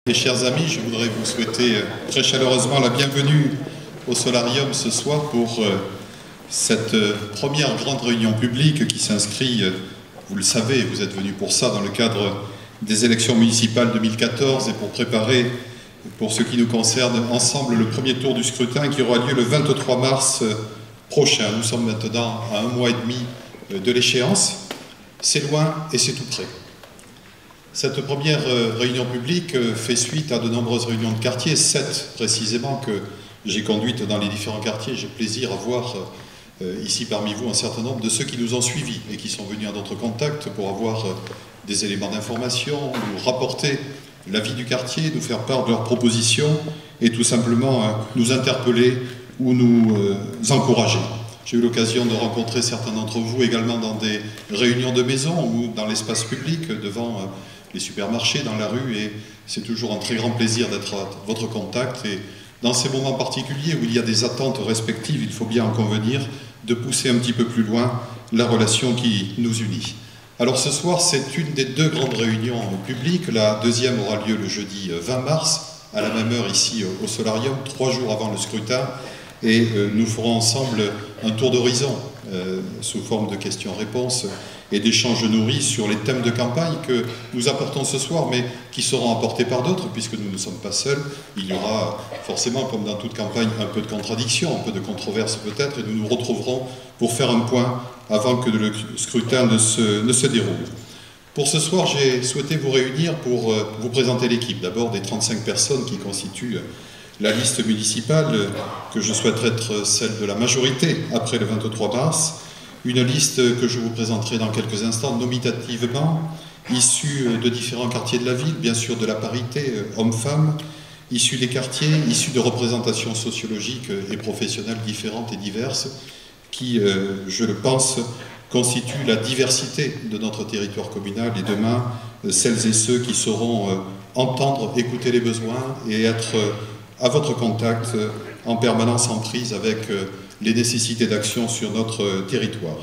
Mes chers amis, je voudrais vous souhaiter très chaleureusement la bienvenue au Solarium ce soir pour cette première grande réunion publique qui s'inscrit, vous le savez, vous êtes venus pour ça, dans le cadre des élections municipales 2014 et pour préparer, pour ce qui nous concerne, ensemble le premier tour du scrutin qui aura lieu le 23 mars prochain. Nous sommes maintenant à 1 mois et demi de l'échéance. C'est loin et c'est tout près. Cette première réunion publique fait suite à de nombreuses réunions de quartier, 7 précisément, que j'ai conduites dans les différents quartiers. J'ai plaisir à voir ici parmi vous un certain nombre de ceux qui nous ont suivis et qui sont venus à notre contact pour avoir des éléments d'information, nous rapporter la vie du quartier, nous faire part de leurs propositions et tout simplement nous interpeller ou nous encourager. J'ai eu l'occasion de rencontrer certains d'entre vous également dans des réunions de maison ou dans l'espace public devant les supermarchés, dans la rue, et c'est toujours un très grand plaisir d'être à votre contact. Et dans ces moments particuliers où il y a des attentes respectives, il faut bien en convenir, de pousser un petit peu plus loin la relation qui nous unit. Alors ce soir, c'est une des 2 grandes réunions publiques. La deuxième aura lieu le jeudi 20 mars, à la même heure ici au Solarium, 3 jours avant le scrutin, et nous ferons ensemble un tour d'horizon sous forme de questions-réponses et d'échanges nourris sur les thèmes de campagne que nous apportons ce soir, mais qui seront apportés par d'autres, puisque nous ne sommes pas seuls. Il y aura forcément, comme dans toute campagne, un peu de contradiction, un peu de controverse peut-être, et nous nous retrouverons pour faire un point avant que le scrutin ne se déroule. Pour ce soir, j'ai souhaité vous réunir pour vous présenter l'équipe. D'abord, des 35 personnes qui constituent la liste municipale, que je souhaiterais être celle de la majorité après le 23 mars. Une liste que je vous présenterai dans quelques instants, nominativement, issue de différents quartiers de la ville, bien sûr de la parité hommes-femmes, issue des quartiers, issue de représentations sociologiques et professionnelles différentes et diverses, qui, je le pense, constituent la diversité de notre territoire communal et demain, celles et ceux qui sauront entendre, écouter les besoins et être à votre contact en permanence en prise avec les nécessités d'action sur notre territoire.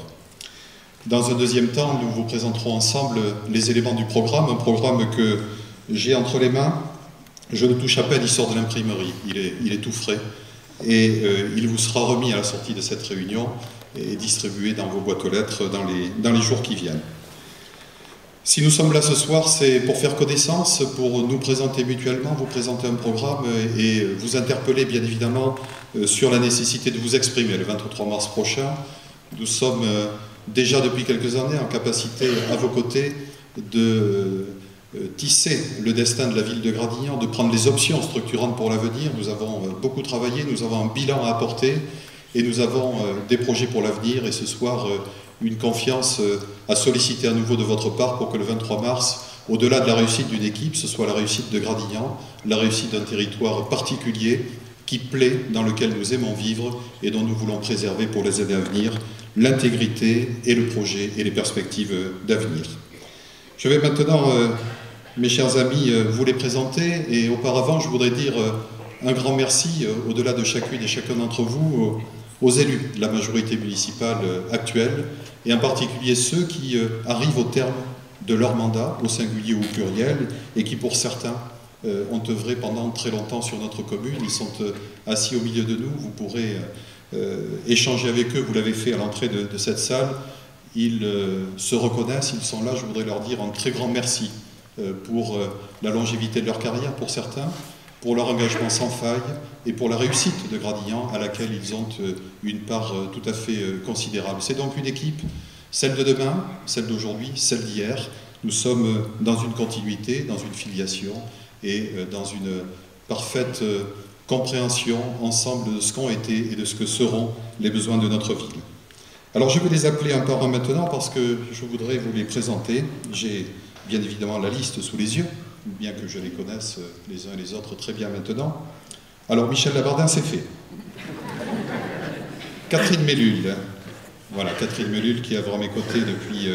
Dans un deuxième temps, nous vous présenterons ensemble les éléments du programme, un programme que j'ai entre les mains. Je le touche à peine, il sort de l'imprimerie, il est tout frais et il vous sera remis à la sortie de cette réunion et distribué dans vos boîtes aux lettres dans les jours qui viennent. Si nous sommes là ce soir, c'est pour faire connaissance, pour nous présenter mutuellement, vous présenter un programme et vous interpeller bien évidemment sur la nécessité de vous exprimer. Le 23 mars prochain, nous sommes déjà depuis quelques années en capacité à vos côtés de tisser le destin de la ville de Gradignan, de prendre les options structurantes pour l'avenir. Nous avons beaucoup travaillé, nous avons un bilan à apporter et nous avons des projets pour l'avenir et ce soir une confiance à solliciter à nouveau de votre part pour que le 23 mars, au-delà de la réussite d'une équipe, ce soit la réussite de Gradignan, la réussite d'un territoire particulier qui plaît, dans lequel nous aimons vivre et dont nous voulons préserver pour les années à venir l'intégrité et le projet et les perspectives d'avenir. Je vais maintenant, mes chers amis, vous les présenter et auparavant je voudrais dire un grand merci, au-delà de chacune et chacun d'entre vous, aux élus de la majorité municipale actuelle, et en particulier ceux qui arrivent au terme de leur mandat, au singulier ou au pluriel, et qui pour certains ont œuvré pendant très longtemps sur notre commune. Ils sont assis au milieu de nous, vous pourrez échanger avec eux, vous l'avez fait à l'entrée de cette salle. Ils se reconnaissent, ils sont là, je voudrais leur dire un très grand merci pour la longévité de leur carrière pour certains, pour leur engagement sans faille et pour la réussite de Gradignan à laquelle ils ont une part tout à fait considérable. C'est donc une équipe, celle de demain, celle d'aujourd'hui, celle d'hier. Nous sommes dans une continuité, dans une filiation et dans une parfaite compréhension ensemble de ce qu'ont été et de ce que seront les besoins de notre ville. Alors je vais les appeler un par un maintenant parce que je voudrais vous les présenter. J'ai bien évidemment la liste sous les yeux, bien que je les connaisse les uns et les autres très bien maintenant. Alors Michel Labardin, c'est fait. Catherine Mellul, voilà, Catherine Mellul qui est à mes côtés depuis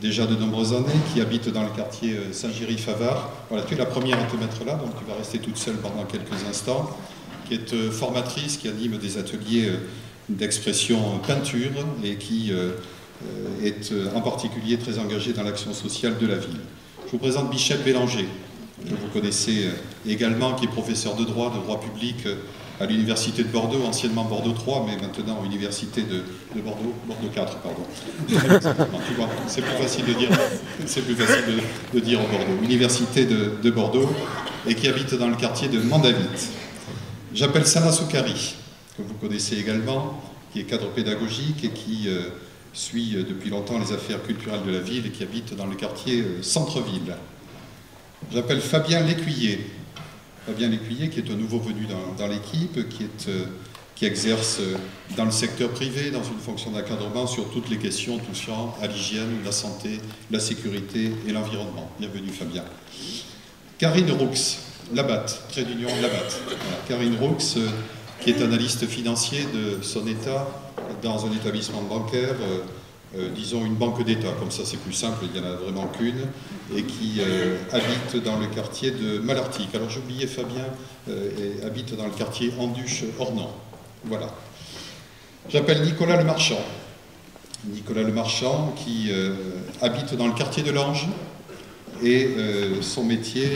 déjà de nombreuses années, qui habite dans le quartier Saint-Géry-Favard. Voilà, tu es la première à te mettre là, donc tu vas rester toute seule pendant quelques instants, qui est formatrice, qui anime des ateliers d'expression peinture et qui est en particulier très engagée dans l'action sociale de la ville. Je vous présente Michel Bélanger. que vous connaissez également, qui est professeur de droit public à l'Université de Bordeaux, anciennement Bordeaux 3, mais maintenant Université de Bordeaux, Bordeaux 4, pardon. C'est plus facile de dire, Bordeaux. Université de Bordeaux, et qui habite dans le quartier de Mandavit. J'appelle Sana Soukari, que vous connaissez également, qui est cadre pédagogique et qui suit depuis longtemps les affaires culturelles de la ville et qui habite dans le quartier Centre-Ville. J'appelle Fabien Lécuyer. Fabien Lécuyer, qui est un nouveau venu dans l'équipe, qui exerce dans le secteur privé, dans une fonction d'encadrement sur toutes les questions touchant à l'hygiène, la santé, la sécurité et l'environnement. Bienvenue Fabien. Karine Roux, Labat, trait d'union Labat. Voilà. Karine Roux, qui est analyste financier de son état dans un établissement bancaire, disons une banque d'État, comme ça c'est plus simple, il n'y en a vraiment qu'une, et qui habite dans le quartier de Malartic. Alors j'ai oublié Fabien, et habite dans le quartier Anduche-Ornans. Voilà. J'appelle Nicolas Le Marchand. Nicolas Le Marchand qui habite dans le quartier de Lange, et son métier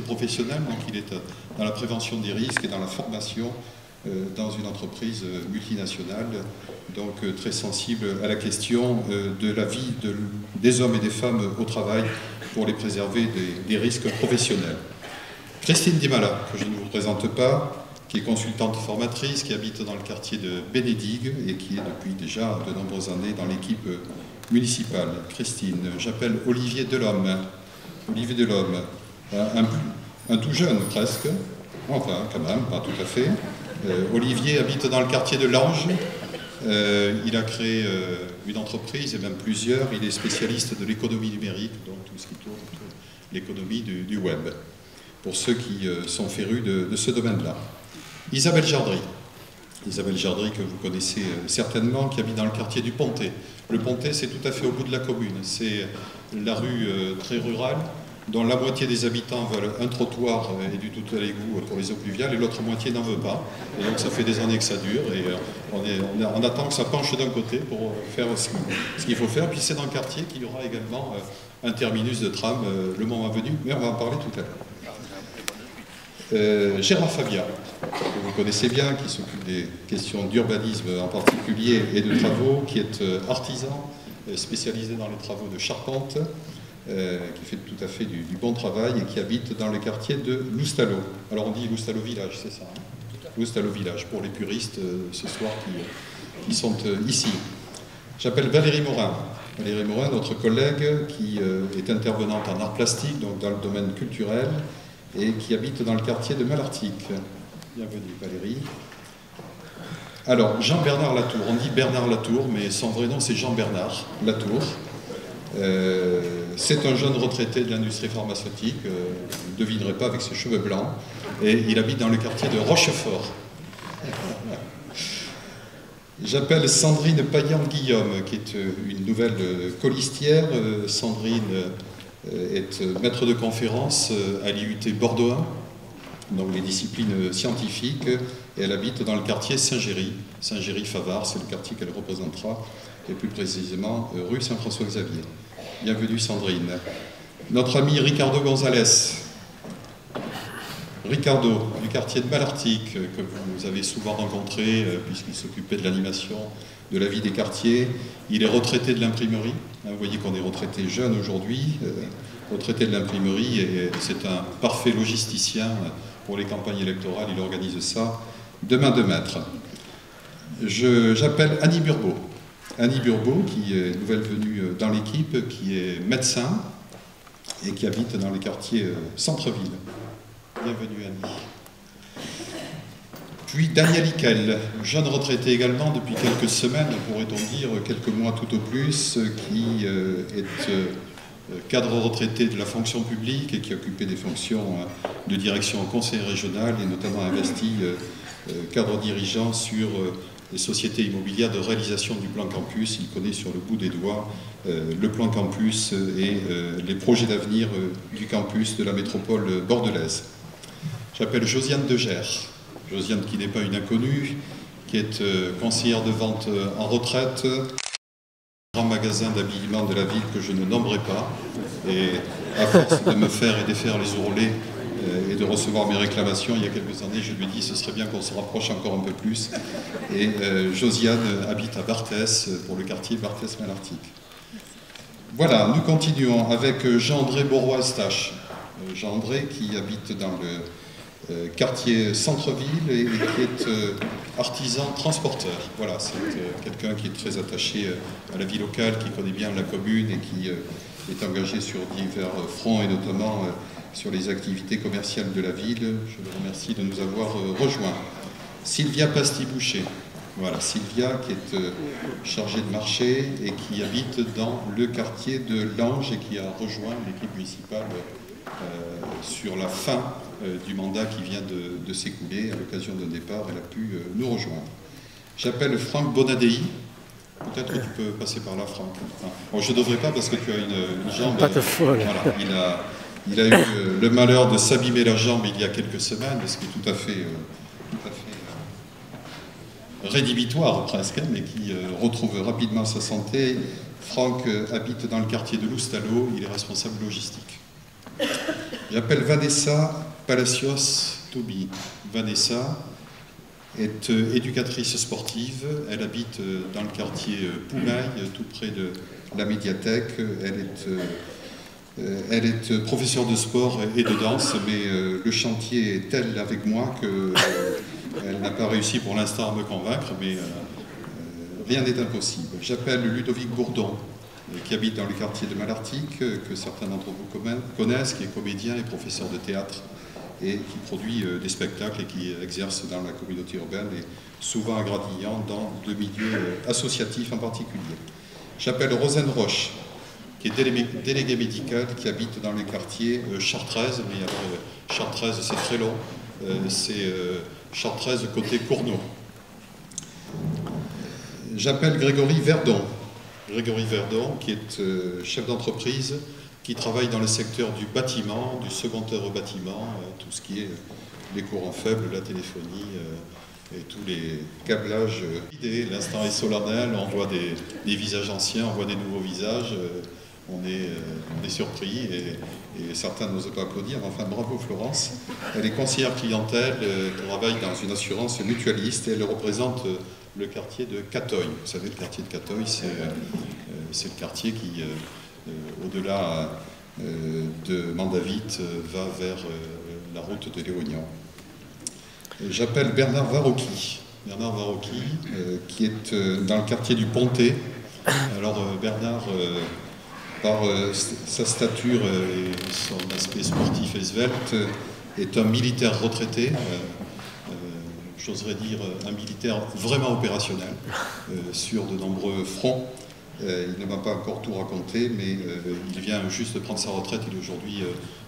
professionnel, donc il est dans la prévention des risques et dans la formation dans une entreprise multinationale, donc très sensible à la question de la vie des hommes et des femmes au travail pour les préserver des risques professionnels. Christine Dimala, que je ne vous présente pas, qui est consultante formatrice, qui habite dans le quartier de Bénédigue et qui est depuis déjà de nombreuses années dans l'équipe municipale. Christine. J'appelle Olivier Delhomme. Olivier Delhomme, un tout jeune presque, enfin quand même, pas tout à fait. Olivier habite dans le quartier de Lange. Il a créé une entreprise, et même plusieurs. Il est spécialiste de l'économie numérique, donc tout ce qui tourne autour de l'économie du web, pour ceux qui sont férus de ce domaine-là. Isabelle Jardry. Isabelle Jardry, que vous connaissez certainement, qui habite dans le quartier du Pontet. Le Pontet, c'est tout à fait au bout de la commune. C'est la rue très rurale, dont la moitié des habitants veulent un trottoir et du tout à l'égout pour les eaux pluviales, et l'autre moitié n'en veut pas. Et donc ça fait des années que ça dure, et on attend que ça penche d'un côté pour faire ce qu'il faut faire. Puis c'est dans le quartier qu'il y aura également un terminus de tram le moment venu, mais on va en parler tout à l'heure. Gérard Fabia, que vous connaissez bien, qui s'occupe des questions d'urbanisme en particulier et de travaux, qui est artisan, spécialisé dans les travaux de charpente, qui fait tout à fait du bon travail et qui habite dans le quartier de Loustalo. Alors on dit Loustalo Village, c'est ça, hein? Loustalo Village, pour les puristes ce soir qui sont ici. J'appelle Valérie Morin. Valérie Morin, notre collègue, qui est intervenante en art plastique, donc dans le domaine culturel, et qui habite dans le quartier de Malartic. Bienvenue Valérie. Alors, Jean-Bernard Latour, on dit Bernard Latour, mais son vrai nom c'est Jean-Bernard Latour. C'est un jeune retraité de l'industrie pharmaceutique, vous ne devinerez pas avec ses cheveux blancs, et il habite dans le quartier de Rochefort. J'appelle Sandrine Payan-Guillaume, qui est une nouvelle colistière. Sandrine est maître de conférence à l'IUT Bordeaux 1, donc les disciplines scientifiques, et elle habite dans le quartier Saint-Géry. Saint-Géry-Favard, c'est le quartier qu'elle représentera, et plus précisément rue Saint-François-Xavier. Bienvenue Sandrine. Notre ami Ricardo Gonzalez. Ricardo, du quartier de Malartic, que vous avez souvent rencontré, puisqu'il s'occupait de l'animation de la vie des quartiers. Il est retraité de l'imprimerie. Vous voyez qu'on est retraité jeune aujourd'hui, retraité de l'imprimerie, et c'est un parfait logisticien pour les campagnes électorales. Il organise ça de main de maître. J'appelle Annie Burbeau. Annie Burbeau, qui est nouvelle venue dans l'équipe, qui est médecin et qui habite dans le quartier Centre-Ville. Bienvenue Annie. Puis Daniel Ickel, jeune retraité également depuis quelques semaines, pourrait-on dire quelques mois tout au plus, qui est cadre retraité de la fonction publique et qui a occupé des fonctions de direction au conseil régional et notamment investi cadre dirigeant sur les sociétés immobilières de réalisation du plan campus. Il connaît sur le bout des doigts le plan campus et les projets d'avenir du campus de la métropole bordelaise. J'appelle Josiane Degers. Josiane qui n'est pas une inconnue, qui est conseillère de vente en retraite, Grand magasin d'habillement de la ville que je ne nommerai pas, et à force de me faire et défaire les ourlets et de recevoir mes réclamations, il y a quelques années, je lui ai dit ce serait bien qu'on se rapproche encore un peu plus. Et Josiane habite à Barthès, pour le quartier Barthès-Malartic. Voilà, nous continuons avec Jean-André Bourrois-Estache. Jean-André qui habite dans le quartier centre-ville et qui est artisan transporteur. Voilà, c'est quelqu'un qui est très attaché à la vie locale, qui connaît bien la commune et qui est engagé sur divers fronts et notamment sur les activités commerciales de la ville. Je le remercie de nous avoir rejoints. Sylvia Pastiboucher. Voilà, Sylvia qui est chargée de marché et qui habite dans le quartier de Lange et qui a rejoint l'équipe municipale sur la fin du mandat qui vient de s'écouler. À l'occasion d'un départ, elle a pu nous rejoindre. J'appelle Franck Bonadei. Peut-être que tu peux passer par là, Franck. Bon, je ne devrais pas parce que tu as une jambe. Pas de folle. Voilà, il a eu le malheur de s'abîmer la jambe il y a quelques semaines, ce qui est tout à fait rédhibitoire presque, mais qui retrouve rapidement sa santé. Franck habite dans le quartier de Loustalo, il est responsable logistique. J'appelle Vanessa Palacios Toubi. Vanessa est éducatrice sportive, elle habite dans le quartier Poumaille, tout près de la médiathèque. Elle est professeure de sport et de danse, mais le chantier est tel avec moi qu'elle n'a pas réussi pour l'instant à me convaincre, mais rien n'est impossible. J'appelle Ludovic Bourdon, qui habite dans le quartier de Malartic, que certains d'entre vous connaissent, qui est comédien et professeur de théâtre, et qui produit des spectacles et qui exerce dans la communauté urbaine, et souvent à Gradignan, dans le milieu associatif en particulier. J'appelle Rosane Roche, qui est déléguée médicale, qui habite dans le quartier Chartreuse, mais alors Chartreuse c'est très long, c'est Chartreuse côté Cournot. J'appelle Grégory Verdon. Grégory Verdon, qui est chef d'entreprise, qui travaille dans le secteur du bâtiment, du second œuvre bâtiment, tout ce qui est les courants faibles, la téléphonie et tous les câblages. L'instant est solennel, on voit des visages anciens, on voit des nouveaux visages, on est surpris et certains n'osent pas applaudir. Enfin, bravo Florence. Elle est conseillère clientèle, elle travaille dans une assurance mutualiste et elle représente le quartier de Catoy. Vous savez, le quartier de Catoy, c'est le quartier qui, au-delà de Mandavit, va vers la route de Léognan. J'appelle Bernard Varocchi. Bernard Varocchi, qui est dans le quartier du Pontet. Alors Bernard, par sa stature et son aspect sportif et svelte, est un militaire retraité. J'oserais dire un militaire vraiment opérationnel sur de nombreux fronts. Il ne m'a pas encore tout raconté, mais il vient juste de prendre sa retraite. Il est aujourd'hui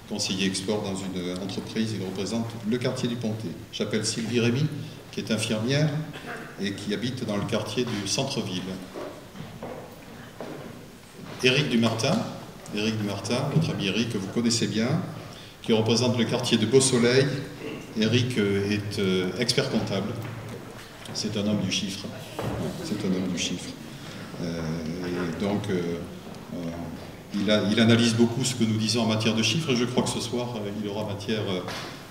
conseiller export dans une entreprise. Il représente le quartier du Pontet. J'appelle Sylvie Rémy, qui est infirmière et qui habite dans le quartier du centre-ville. Éric Dumartin, notre ami Éric, que vous connaissez bien, qui représente le quartier de Beau-Soleil. Éric est expert comptable. C'est un homme du chiffre. C'est un homme du chiffre. Et donc, il analyse beaucoup ce que nous disons en matière de chiffres, et je crois que ce soir, il aura matière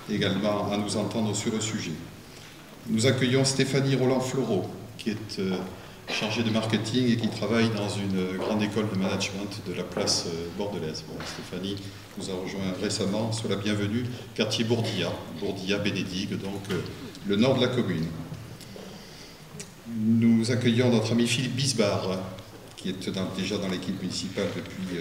également à nous entendre sur le sujet. Nous accueillons Stéphanie Roland-Fleureau, qui est chargée de marketing et qui travaille dans une grande école de management de la place bordelaise. Bon, Stéphanie nous a rejoint récemment sur la bienvenue, quartier Bourdia-Bénédigue, donc le nord de la commune. Nous accueillons notre ami Philippe Bisbar, qui est déjà dans l'équipe municipale depuis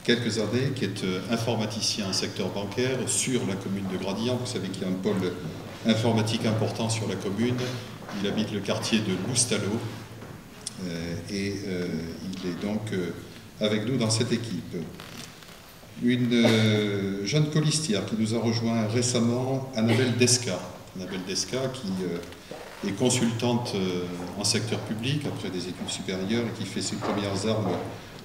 quelques années, qui est informaticien en secteur bancaire sur la commune de Gradignan. Vous savez qu'il y a un pôle informatique important sur la commune. Il habite le quartier de Loustalo et il est donc avec nous dans cette équipe. Une jeune colistière qui nous a rejoint récemment, Annabelle Desca. Annabelle Desca qui est consultante en secteur public après des études supérieures et qui fait ses premières armes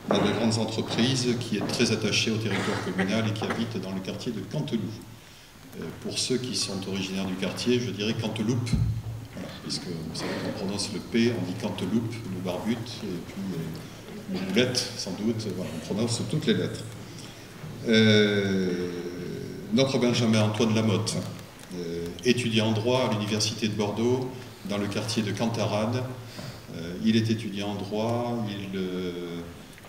dans de grandes entreprises, qui est très attachée au territoire communal et qui habite dans le quartier de Canteloup. Pour ceux qui sont originaires du quartier, je dirais Canteloup, voilà, puisque vous savez qu'on prononce le P, on dit Canteloup, le barbute, et puis Moulette, sans doute, voilà, on prononce toutes les lettres. Notre Benjamin Antoine Lamotte, étudiant en droit à l'Université de Bordeaux, dans le quartier de Cantarane. Il est étudiant en droit, il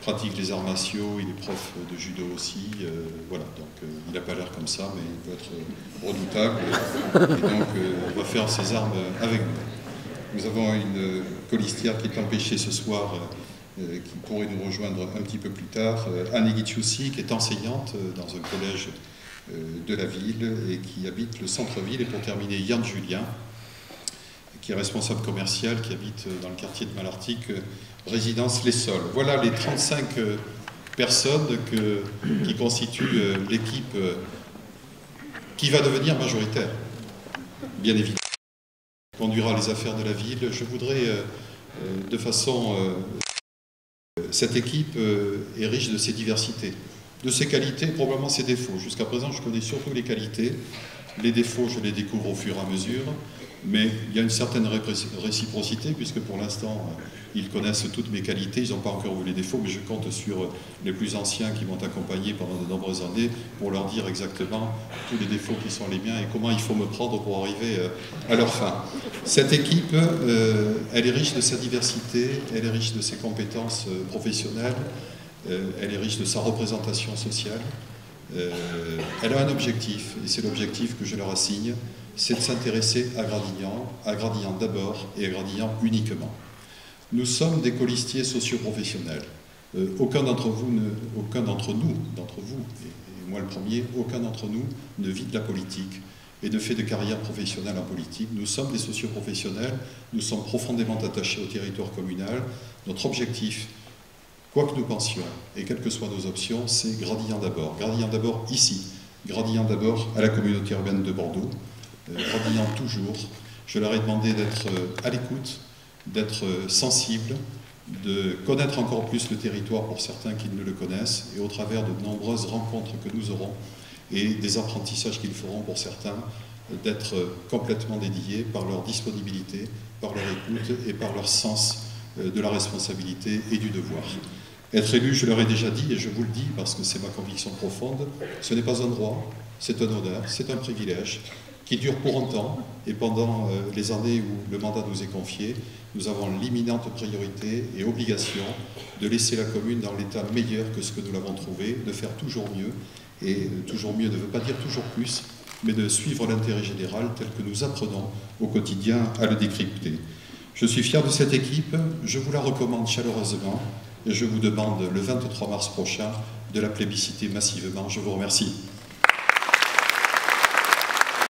pratique les arts martiaux, il est prof de judo aussi. Voilà, donc il n'a pas l'air comme ça, mais il peut être redoutable. Et donc on va faire ses armes avec nous. Nous avons une colistière qui est empêchée ce soir, qui pourrait nous rejoindre un petit peu plus tard, Anne Guicciussi, qui est enseignante dans un collège de la ville et qui habite le centre-ville. Et pour terminer, Yann Julien, qui est responsable commercial, qui habite dans le quartier de Malartic, résidence Les Sols. Voilà les 35 personnes qui constituent l'équipe qui va devenir majoritaire, bien évidemment. Conduira les affaires de la ville. Je voudrais, de façon... cette équipe est riche de ses diversités, de ses qualités, probablement ses défauts. Jusqu'à présent, je connais surtout les qualités. Les défauts, je les découvre au fur et à mesure. Mais il y a une certaine réciprocité, puisque pour l'instant, ils connaissent toutes mes qualités. Ils n'ont pas encore vu les défauts, mais je compte sur les plus anciens qui m'ont accompagné pendant de nombreuses années pour leur dire exactement tous les défauts qui sont les miens et comment il faut me prendre pour arriver à leur fin. Cette équipe, elle est riche de sa diversité, elle est riche de ses compétences professionnelles, elle est riche de sa représentation sociale. Elle a un objectif, et c'est l'objectif que je leur assigne, c'est de s'intéresser à Gradignan d'abord et à Gradignan uniquement. Nous sommes des colistiers socio-professionnels. Aucun d'entre nous, et moi le premier, aucun d'entre nous ne vit de la politique et ne fait de carrière professionnelle en politique. Nous sommes des socio-professionnels, nous sommes profondément attachés au territoire communal. Notre objectif, quoi que nous pensions, et quelles que soient nos options, c'est Gradignan d'abord. Gradignan d'abord ici, Gradignan d'abord à la communauté urbaine de Bordeaux, Gradignan toujours. Je leur ai demandé d'être à l'écoute, d'être sensibles, de connaître encore plus le territoire pour certains qui ne le connaissent, et au travers de nombreuses rencontres que nous aurons, et des apprentissages qu'ils feront pour certains, d'être complètement dédiés par leur disponibilité, par leur écoute et par leur sens de la responsabilité et du devoir. Être élu, je leur ai déjà dit, et je vous le dis parce que c'est ma conviction profonde, ce n'est pas un droit, c'est un honneur, c'est un privilège qui dure pour un temps, et pendant les années où le mandat nous est confié, nous avons l'imminente priorité et obligation de laisser la commune dans l'état meilleur que ce que nous l'avons trouvé, de faire toujours mieux, et toujours mieux ne veut pas dire toujours plus, mais de suivre l'intérêt général tel que nous apprenons au quotidien à le décrypter. Je suis fier de cette équipe, je vous la recommande chaleureusement, et je vous demande le 23 mars prochain de la plébisciter massivement. Je vous remercie.